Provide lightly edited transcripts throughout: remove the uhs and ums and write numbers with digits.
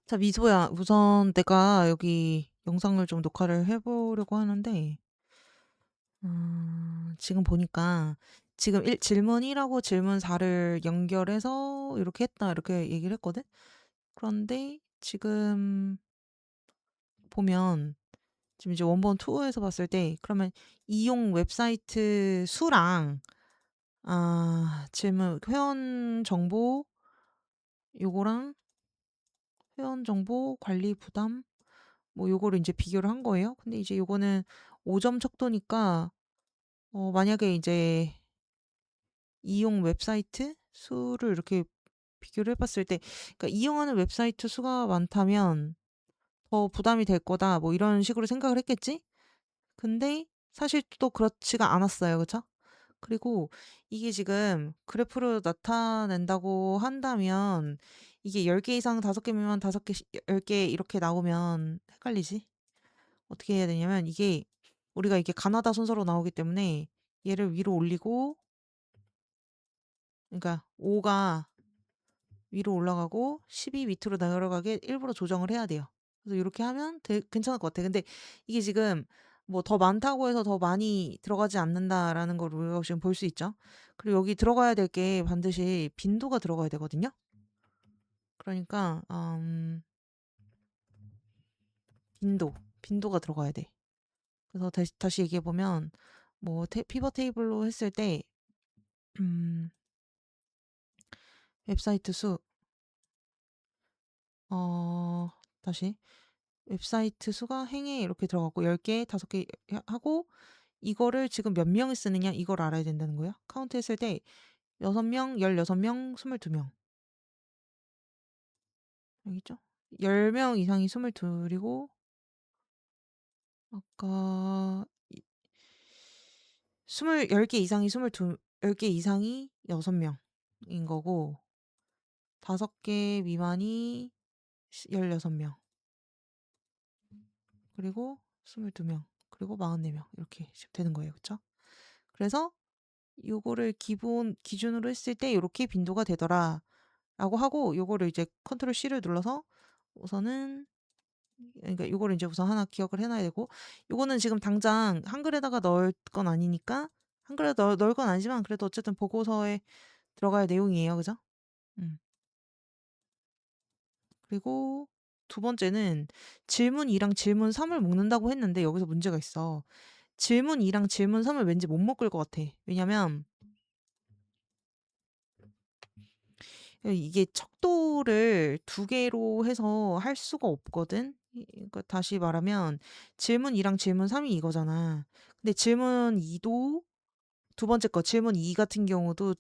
자, 미소야, 우선 내가 여기 영상을 좀 녹화를 해보려고 하는데, 지금 보니까 지금 질문 1하고 질문 4를 연결해서 이렇게 했다, 이렇게 얘기를 했거든? 그런데 지금 보면, 지금 이제 원본 2에서 봤을 때, 그러면 이용 웹사이트 수랑, 질문, 회원 정보, 요거랑 회원 정보 관리 부담, 뭐 요거를 이제 비교를 한 거예요. 근데 이제 요거는 5점 척도니까 만약에 이제 이용 웹사이트 수를 이렇게 비교를 해봤을 때, 그러니까 이용하는 웹사이트 수가 많다면 더 부담이 될 거다, 뭐 이런 식으로 생각을 했겠지? 근데 사실 또 그렇지가 않았어요. 그쵸? 그리고 이게 지금 그래프로 나타낸다고 한다면 이게 10개 이상 5개 미만 5개, 10개 이렇게 나오면 헷갈리지? 어떻게 해야 되냐면 이게 우리가 이게 가나다 순서로 나오기 때문에 얘를 위로 올리고, 그러니까 5가 위로 올라가고 10이 밑으로 내려가게 일부러 조정을 해야 돼요. 그래서 이렇게 하면 괜찮을 것 같아. 근데 이게 지금 뭐 더 많다고 해서 더 많이 들어가지 않는다라는 걸 우리가 지금 볼 수 있죠. 그리고 여기 들어가야 될 게 반드시 빈도가 들어가야 되거든요. 그러니까 빈도가 들어가야 돼. 그래서 다시 얘기해 보면 뭐 피벗 테이블로 했을 때 음, 웹사이트 수, 어, 다시. 웹사이트 수가 행에 이렇게 들어가고 10개, 5개 하고 이거를 지금 몇 명이 쓰느냐 이걸 알아야 된다는 거예요. 카운트 했을 때 6명, 16명, 22명. 여기죠? 10명 이상이 22이고 아까 10개 이상이 10개 이상이 6명인 거고 5개 미만이 16명. 그리고 22명, 그리고 44명 이렇게 되는 거예요. 그쵸? 그래서 요거를 기준으로 했을 때 요렇게 빈도가 되더라 라고 하고, 요거를 이제 컨트롤 C를 눌러서 우선은, 그러니까 요거를 이제 우선 하나 기억을 해놔야 되고, 요거는 지금 당장 한글에다가 넣을 건 아니니까 한글에 넣을 건 아니지만 그래도 어쨌든 보고서에 들어갈 내용이에요. 그죠? 음. 그리고 두 번째는 질문 2랑 질문 3을 묶는다고 했는데 여기서 문제가 있어. 질문 2랑 질문 3을 왠지 못 묶을 것 같아. 왜냐면 이게 척도를 두 개로 해서 할 수가 없거든. 그러니까 다시 말하면 질문 2랑 질문 3이 이거잖아. 근데 질문 2도 두 번째 거 질문 2 같은 경우도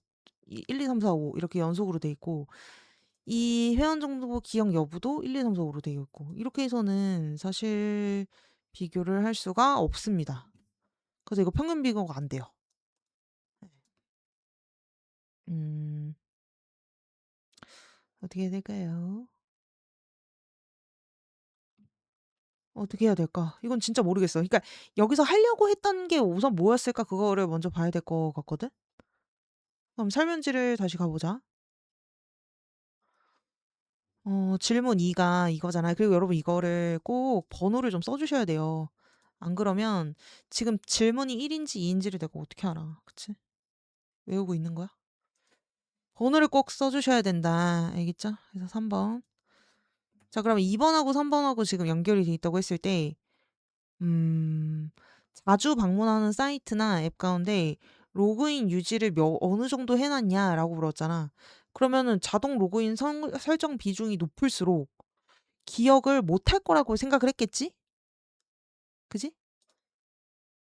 1, 2, 3, 4, 5 이렇게 연속으로 돼 있고, 이 회원 정보 기억 여부도 1, 2, 3, 4, 5로 되어 있고, 이렇게 해서는 사실 비교를 할 수가 없습니다. 그래서 이거 평균 비교가 안 돼요. 음, 어떻게 해야 될까요? 어떻게 해야 될까? 이건 진짜 모르겠어. 그러니까 여기서 하려고 했던 게 우선 뭐였을까? 그거를 먼저 봐야 될 것 같거든? 그럼 설문지를 다시 가보자. 질문 2가 이거잖아요. 그리고 여러분 이거를 꼭 번호를 좀 써주셔야 돼요. 안 그러면 지금 질문이 1인지 2인지를 내가 어떻게 알아? 그치? 외우고 있는 거야? 번호를 꼭 써주셔야 된다. 알겠죠? 그래서 3번. 자, 그럼 2번하고 3번하고 지금 연결이 돼 있다고 했을 때, 음, 자주 방문하는 사이트나 앱 가운데 로그인 유지를 어느 정도 해놨냐라고 물었잖아. 그러면은 자동 로그인 설정 비중이 높을수록 기억을 못할 거라고 생각을 했겠지? 그지?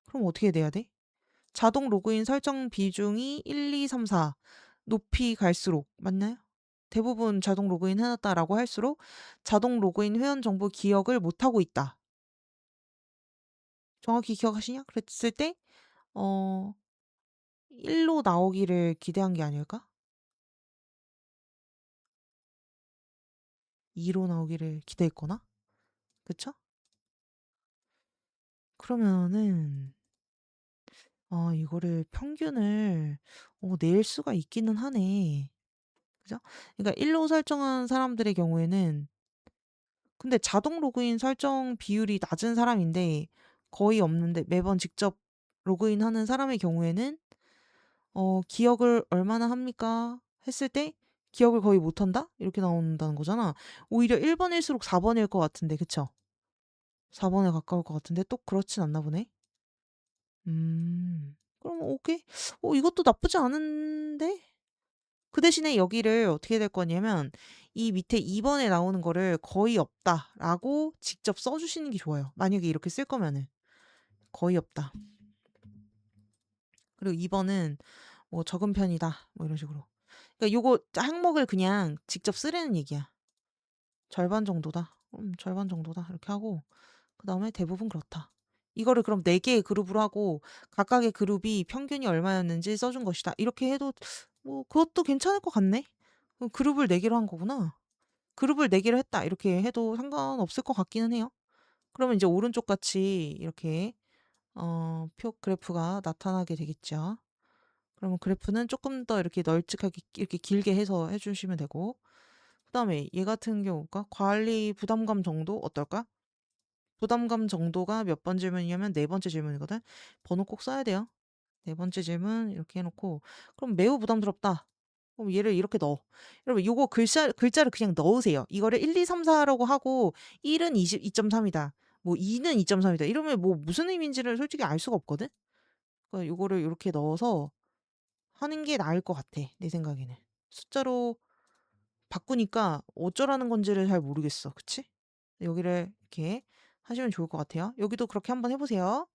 그럼 어떻게 돼야 돼? 자동 로그인 설정 비중이 1, 2, 3, 4 높이 갈수록, 맞나요? 대부분 자동 로그인 해놨다라고 할수록 자동 로그인 회원 정보 기억을 못하고 있다. 정확히 기억하시냐? 그랬을 때, 어, 1로 나오기를 기대한 게 아닐까? 2로 나오기를 기대했거나? 그쵸? 그러면은, 이거를 평균을, 낼 수가 있기는 하네. 그죠? 그러니까 1로 설정한 사람들의 경우에는 근데 자동 로그인 설정 비율이 낮은 사람인데 거의 없는데 매번 직접 로그인하는 사람의 경우에는 "기억을 얼마나 합니까?" 했을 때 "기억을 거의 못 한다." 이렇게 나온다는 거잖아. 오히려 1 번일수록 4 번일 것 같은데 그쵸? 4 번에 가까울 것 같은데 또 그렇진 않나 보네. 그럼 오케이. 이것도 나쁘지 않은데? 그 대신에 여기를 어떻게 될 거냐면 이 밑에 2 번에 나오는 거를 "거의 없다."라고 직접 써 주시는 게 좋아요. 만약에 이렇게 쓸 거면은. "거의 없다." 그리고 2 번은 뭐 "적은 편이다." 뭐 이런 식으로. 그러니까 요거 항목을 그냥 직접 쓰라는 얘기야. "절반 정도다." "절반 정도다." 이렇게 하고 그다음에 "대부분 그렇다." 이거를 그럼 4 개의 그룹으로 하고 각각의 그룹이 평균이 얼마였는지 써준 것이다. 이렇게 해도 뭐 그것도 괜찮을 것 같네. 그룹을 4 개로 한 거구나. 그룹을 4 개로 했다. 이렇게 해도 상관없을 것 같기는 해요. 그러면 이제 오른쪽 같이 이렇게 표 그래프가 나타나게 되겠죠. 그러면 그래프는 쪼끔 더 이렇게 널찍하게 이렇게 길게 해서 해 주시면 되고 그다음에 얘 같은 경우가 관리 부담감 정도 어떨까? 부담감 정도가 몇 번 질문이냐면 4 번째 질문이거든. 번호 꼭 써야 돼요. 4 번째 질문 이렇게 해 놓고 그럼 "매우 부담스럽다." 그럼 얘를 이렇게 넣어. 여러분 요거 글자를 그냥 넣으세요. 이거를 1, 2, 3, 4 라고 하고 1은 22.3 이다. 뭐 2는 2.3 이다. 이러면 뭐 무슨 의미인지를 솔직히 알 수가 없거든. 그러니까 요거를 요렇게 넣어서 하는 게 나을 것 같아 내 생각에는. 숫자로 바꾸니까 어쩌라는 건지를 잘 모르겠어. 그치? 여기를 이렇게 하시면 좋을 것 같아요. 여기도 그렇게 한번 해 보세요.